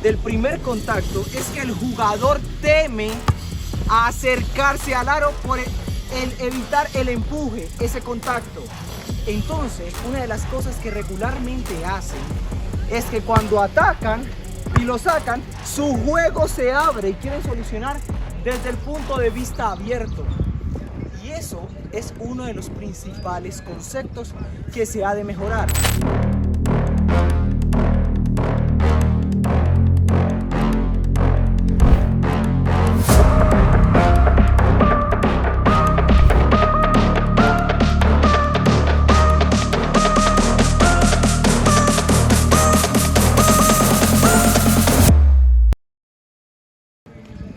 del primer contacto es que el jugador teme a acercarse al aro por el evitar el empuje, ese contacto. Entonces, una de las cosas que regularmente hacen es que cuando atacan y lo sacan, su juego se abre y quieren solucionar desde el punto de vista abierto. Y eso es uno de los principales conceptos que se ha de mejorar.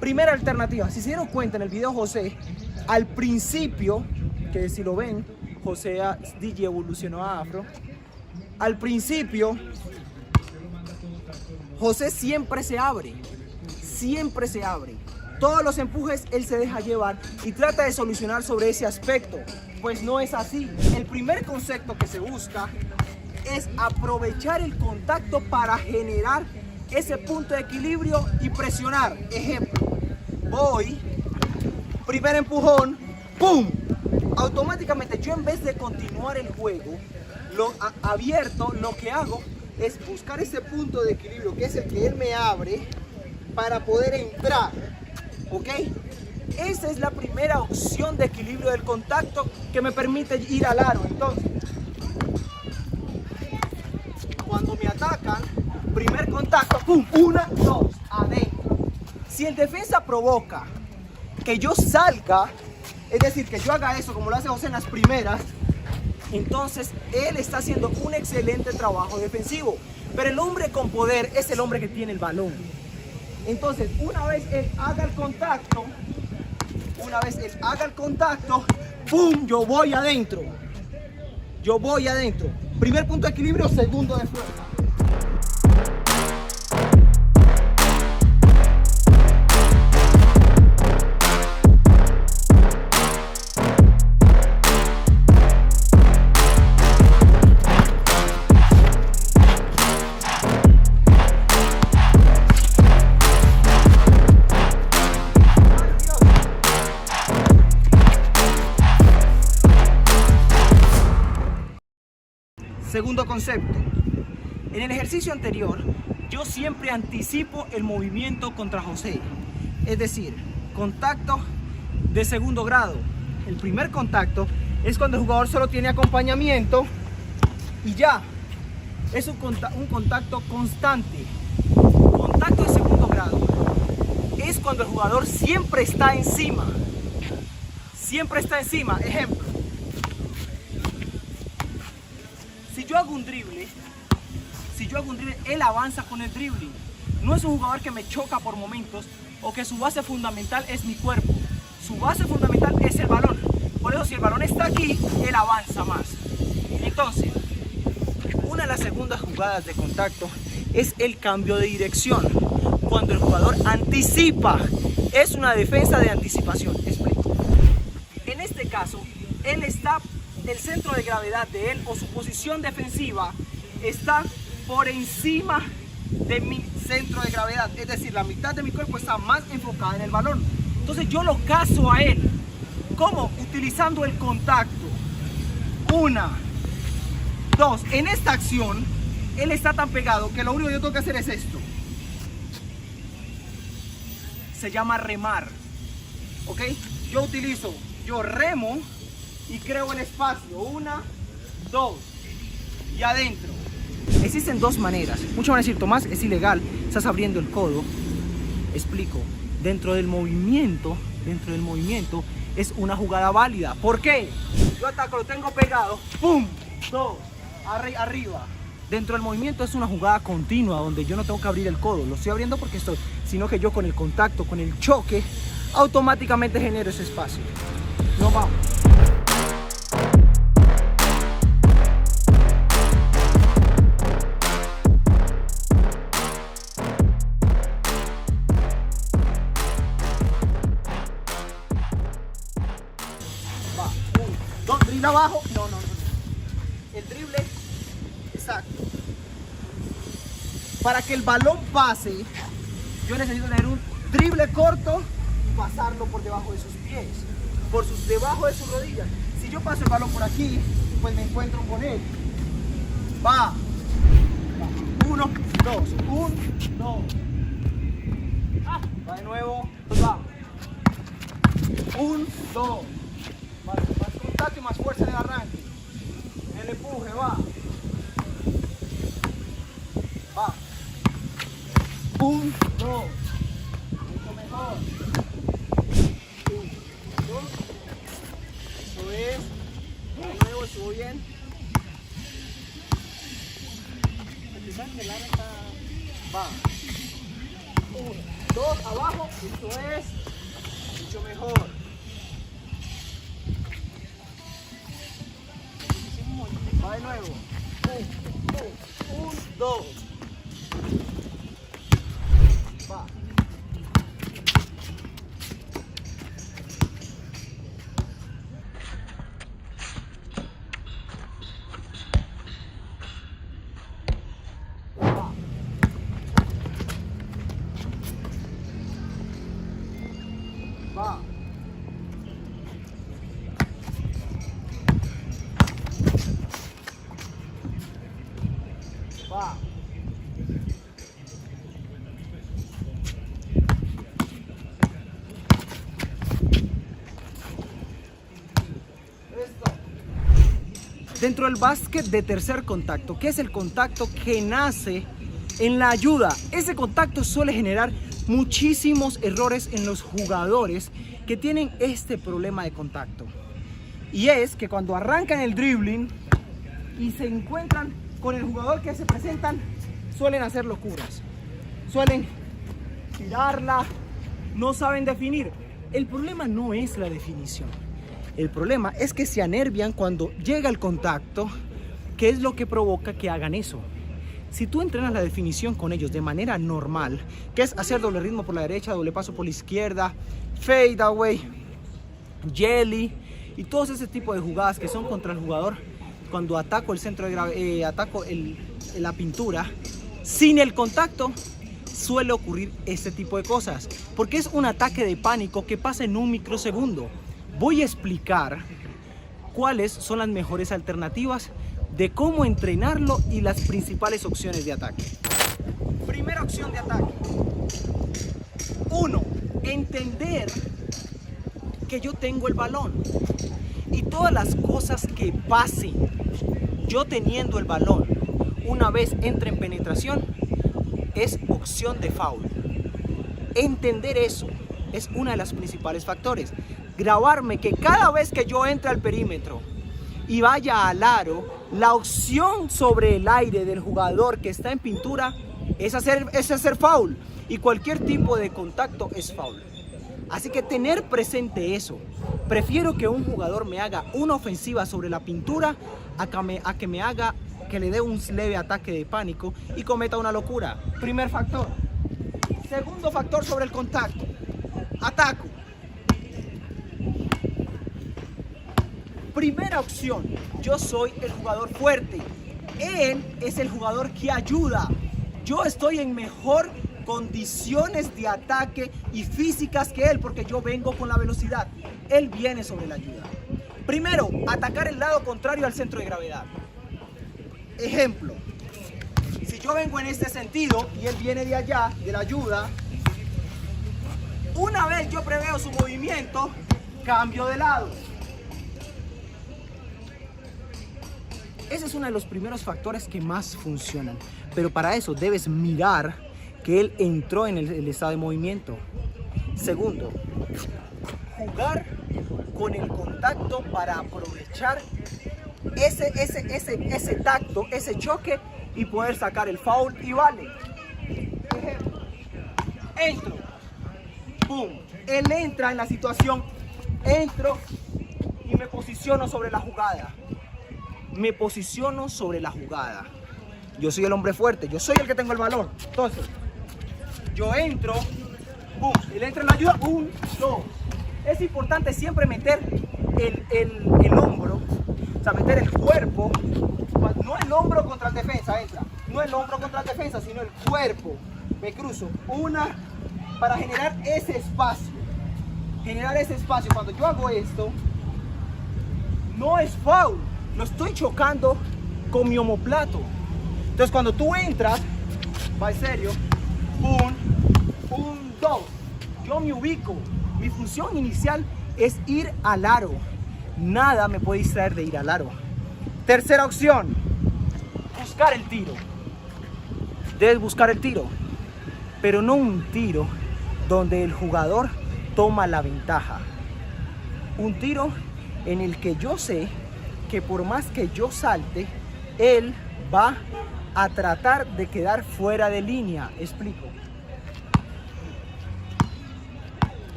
Primera alternativa, si se dieron cuenta en el video José, al principio, que si lo ven, José DJ evolucionó a afro, al principio, José siempre se abre, todos los empujes él se deja llevar y trata de solucionar sobre ese aspecto, pues no es así. El primer concepto que se busca es aprovechar el contacto para generar ese punto de equilibrio y presionar. Ejemplo, voy, primer empujón, ¡pum! Automáticamente yo, en vez de continuar el juego abierto, lo que hago es buscar ese punto de equilibrio, que es el que él me abre, para poder entrar, ¿ok? Esa es la primera opción de equilibrio del contacto que me permite ir al aro. Entonces, cuando me atacan, primer contacto, ¡pum! 1, 2, adentro. Si el defensa provoca que yo salga, es decir, que yo haga eso como lo hace José en las primeras, entonces él está haciendo un excelente trabajo defensivo. Pero el hombre con poder es el hombre que tiene el balón. Entonces, una vez él haga el contacto, ¡pum! Yo voy adentro. Primer punto de equilibrio, segundo de fuerza. Segundo concepto, en el ejercicio anterior yo siempre anticipo el movimiento contra José, es decir, contacto de segundo grado. El primer contacto es cuando el jugador solo tiene acompañamiento y ya, es un contacto constante. Contacto de segundo grado es cuando el jugador siempre está encima, ejemplo. Si yo hago un drible, él avanza con el dribbling. No es un jugador que me choca por momentos o que su base fundamental es mi cuerpo. Su base fundamental es el balón. Por eso, si el balón está aquí, él avanza más. Entonces, una de las segundas jugadas de contacto es el cambio de dirección. Cuando el jugador anticipa, es una defensa de anticipación. Explico. En este caso, el centro de gravedad de él o su posición defensiva está por encima de mi centro de gravedad, es decir, la mitad de mi cuerpo está más enfocada en el balón. Entonces yo lo cazo a él. ¿Cómo? Utilizando el contacto. 1, 2. En esta acción, él está tan pegado que lo único que yo tengo que hacer es esto. Se llama remar. ¿Ok? Yo remo y creo el espacio. 1, 2 y adentro. Existen dos maneras. Muchos van a decir, Tomás, es ilegal, estás abriendo el codo. Explico. Dentro del movimiento es una jugada válida. ¿Por qué? Yo ataco, lo tengo pegado, ¡pum! 2, arriba. Dentro del movimiento es una jugada continua donde yo no tengo que abrir el codo. Lo estoy abriendo porque estoy, sino que yo con el contacto, con el choque, automáticamente genero ese espacio. Nos vamos. Drible abajo, no. El drible, exacto. Para que el balón pase, yo necesito tener un drible corto y pasarlo por debajo de sus pies, debajo de sus rodillas. Si yo paso el balón por aquí, pues me encuentro con él. Va. 1, 2, 1, 2. Va de nuevo. Va. 1, 2. Más contacto y más fuerza en el arranque. El empuje, va. Va. 1, 2. Mucho mejor. 1, 2. Eso es. De nuevo, subo bien. Va. 1, 2, abajo. Eso es. Mucho mejor. Va de nuevo. 1, 2. Va. Va. Va. Esto. Dentro del básquet de tercer contacto, ¿qué es el contacto que nace en la ayuda? Ese contacto suele generar muchísimos errores en los jugadores que tienen este problema de contacto. Y es que cuando arrancan el dribbling y se encuentran con el jugador que se presentan, suelen hacer locuras. Suelen tirarla, no saben definir. El problema no es la definición. El problema es que se anervian cuando llega el contacto, que es lo que provoca que hagan eso. Si tú entrenas la definición con ellos de manera normal, que es hacer doble ritmo por la derecha, doble paso por la izquierda, fade away, jelly y todos ese tipo de jugadas que son contra el jugador cuando ataco el centro de ataco la pintura, sin el contacto suele ocurrir este tipo de cosas, porque es un ataque de pánico que pasa en un microsegundo. Voy a explicar cuáles son las mejores alternativas de cómo entrenarlo y las principales opciones de ataque. Primera opción de ataque. 1. Entender que yo tengo el balón y todas las cosas que pasen yo teniendo el balón una vez entre en penetración es opción de foul. Entender eso es una de las principales factores. Grabarme que cada vez que yo entre al perímetro y vaya al aro, la opción sobre el aire del jugador que está en pintura es hacer foul, y cualquier tipo de contacto es foul. Así que tener presente eso. Prefiero que un jugador me haga una ofensiva sobre la pintura a que le dé un leve ataque de pánico y cometa una locura. Primer factor. Segundo factor sobre el contacto. Ataco. Primera opción, yo soy el jugador fuerte. Él es el jugador que ayuda. Yo estoy en mejor condiciones de ataque y físicas que él, porque yo vengo con la velocidad. Él viene sobre la ayuda. Primero, atacar el lado contrario al centro de gravedad. Ejemplo, si yo vengo en este sentido y él viene de allá, de la ayuda, una vez yo preveo su movimiento, cambio de lado. Ese es uno de los primeros factores que más funcionan. Pero para eso debes mirar que él entró en el estado de movimiento. Segundo, jugar con el contacto para aprovechar ese tacto, ese choque y poder sacar el foul y vale. Ejemplo, entro, boom, él entra en la situación, entro y me posiciono sobre la jugada. Me posiciono sobre la jugada. Yo soy el hombre fuerte, yo soy el que tengo el balón. Entonces, yo entro, boom, él entra en la ayuda, boom, no. Es importante siempre meter el hombro, o sea, meter el cuerpo, no el hombro contra el defensa, entra. no el hombro contra la defensa, sino el cuerpo. Me cruzo. Una, para generar ese espacio. Generar ese espacio. Cuando yo hago esto, no es foul. Lo estoy chocando con mi omoplato. Entonces cuando tú entras, va en serio. Un, dos. Yo me ubico. Mi función inicial es ir al aro. Nada me puede distraer de ir al aro. Tercera opción, buscar el tiro. Debes buscar el tiro, pero no un tiro donde el jugador toma la ventaja. Un tiro en el que yo sé que por más que yo salte, él va a tratar de quedar fuera de línea. Explico.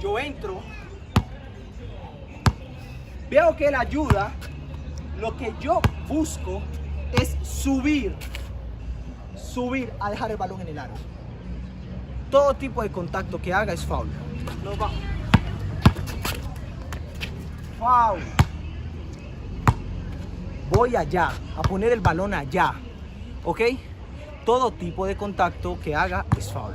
Yo entro, veo que él ayuda, lo que yo busco es subir a dejar el balón en el aro. Todo tipo de contacto que haga es foul. Nos vamos. Foul. Voy allá, a poner el balón allá, ¿ok? Todo tipo de contacto que haga es foul.